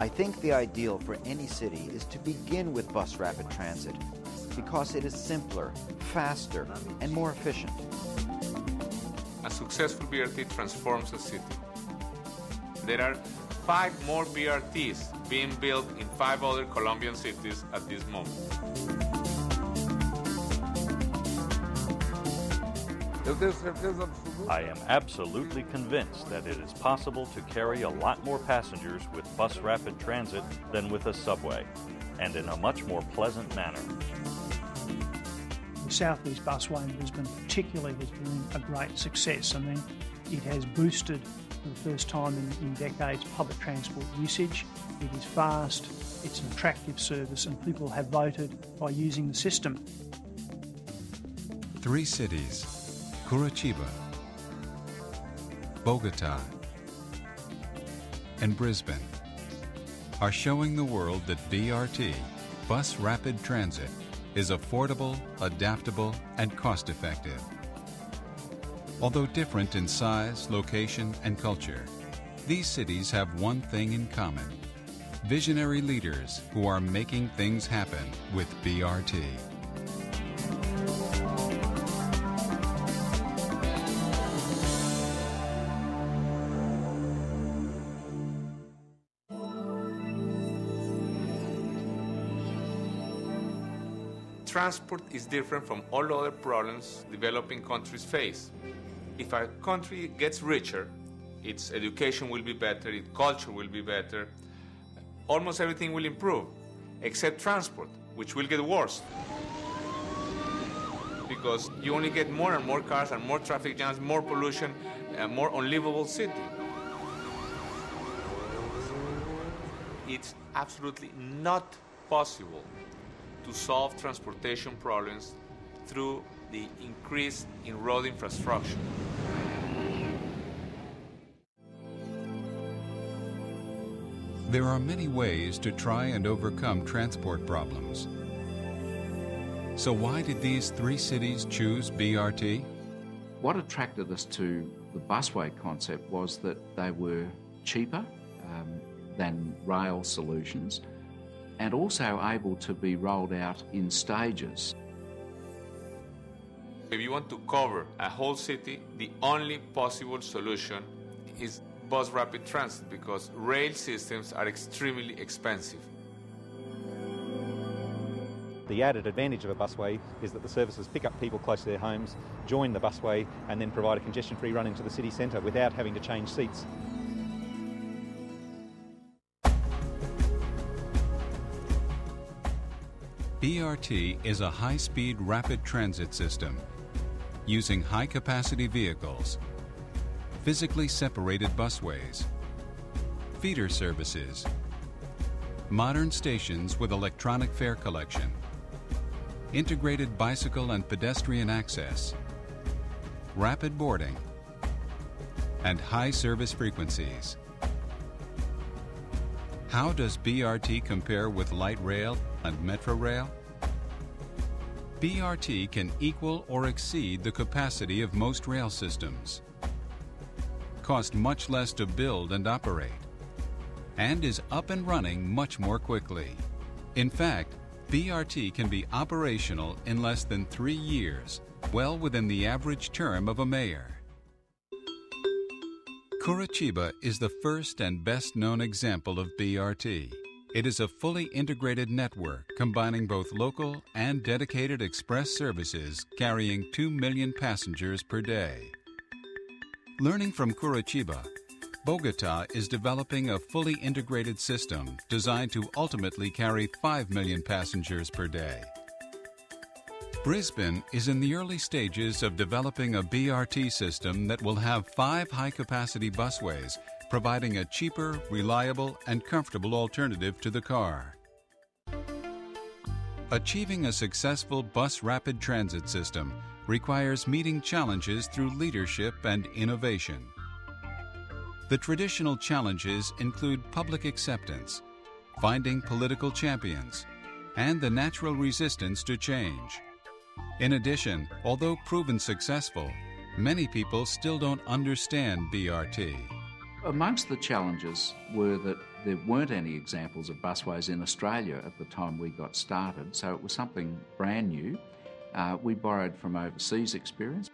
I think the ideal for any city is to begin with bus rapid transit because it is simpler, faster, and more efficient. A successful BRT transforms a city. There are 5 more BRTs being built in 5 other Colombian cities at this moment. I am absolutely convinced that it is possible to carry a lot more passengers with bus rapid transit than with a subway, and in a much more pleasant manner. The Southeast Busway in Brisbane particularly has been a great success. I mean, it has boosted for the first time in decades public transport usage. It is fast, it's an attractive service, and people have voted by using the system. 3 cities, Curitiba, Bogota, and Brisbane, are showing the world that BRT, Bus Rapid Transit, is affordable, adaptable, and cost-effective. Although different in size, location, and culture, these cities have one thing in common: visionary leaders who are making things happen with BRT. Transport is different from all other problems developing countries face. If a country gets richer, its education will be better, its culture will be better, almost everything will improve, except transport, which will get worse. Because you only get more and more cars and more traffic jams, more pollution, a more unlivable city. It's absolutely not possible to solve transportation problems through the increase in road infrastructure. There are many ways to try and overcome transport problems. So why did these 3 cities choose BRT? What attracted us to the busway concept was that they were cheaper than rail solutions, and also able to be rolled out in stages. If you want to cover a whole city, the only possible solution is bus rapid transit, because rail systems are extremely expensive. The added advantage of a busway is that the services pick up people close to their homes, join the busway, and then provide a congestion-free run into the city centre without having to change seats. BRT is a high-speed rapid transit system using high-capacity vehicles, physically separated busways, feeder services, modern stations with electronic fare collection, integrated bicycle and pedestrian access, rapid boarding, and high service frequencies. How does BRT compare with light rail and metro rail? BRT can equal or exceed the capacity of most rail systems, cost much less to build and operate, and is up and running much more quickly. In fact, BRT can be operational in less than 3 years, well within the average term of a mayor. Curitiba is the first and best-known example of BRT. It is a fully integrated network combining both local and dedicated express services carrying 2 million passengers per day. Learning from Curitiba, Bogota is developing a fully integrated system designed to ultimately carry 5 million passengers per day. Brisbane is in the early stages of developing a BRT system that will have 5 high-capacity busways, providing a cheaper, reliable, and comfortable alternative to the car. Achieving a successful bus rapid transit system requires meeting challenges through leadership and innovation. The traditional challenges include public acceptance, finding political champions, and the natural resistance to change. In addition, although proven successful, many people still don't understand BRT. Amongst the challenges were that there weren't any examples of busways in Australia at the time we got started, so it was something brand new. We borrowed from overseas experience.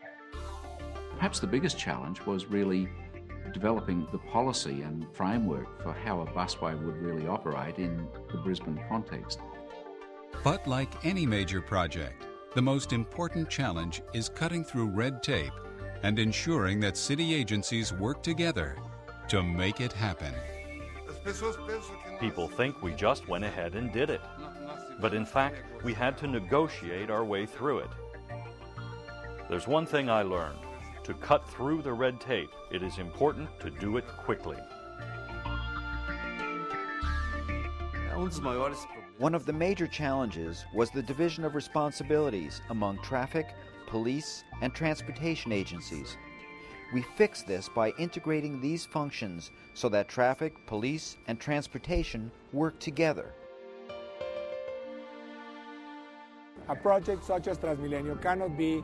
Perhaps the biggest challenge was really developing the policy and framework for how a busway would really operate in the Brisbane context. But like any major project, the most important challenge is cutting through red tape and ensuring that city agencies work together to make it happen. People think we just went ahead and did it. But in fact, we had to negotiate our way through it. There's one thing I learned. To cut through the red tape, it is important to do it quickly. One of the major challenges was the division of responsibilities among traffic, police, and transportation agencies. We fixed this by integrating these functions so that traffic, police, and transportation work together. A project such as Transmilenio cannot be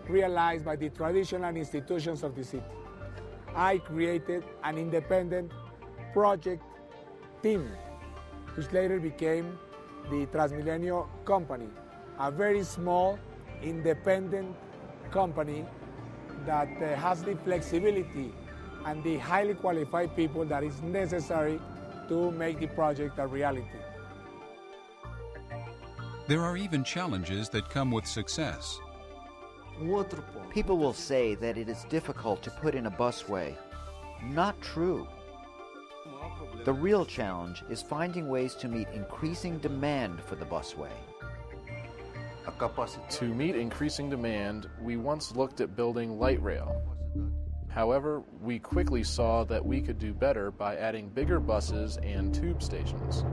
realized by the traditional institutions of the city. I created an independent project team, which later became the Transmilenio Company, a very small, independent company that has the flexibility and the highly qualified people that is necessary to make the project a reality. There are even challenges that come with success. People will say that it is difficult to put in a busway. Not true. The real challenge is finding ways to meet increasing demand for the busway. To meet increasing demand, we once looked at building light rail. However, we quickly saw that we could do better by adding bigger buses and tube stations.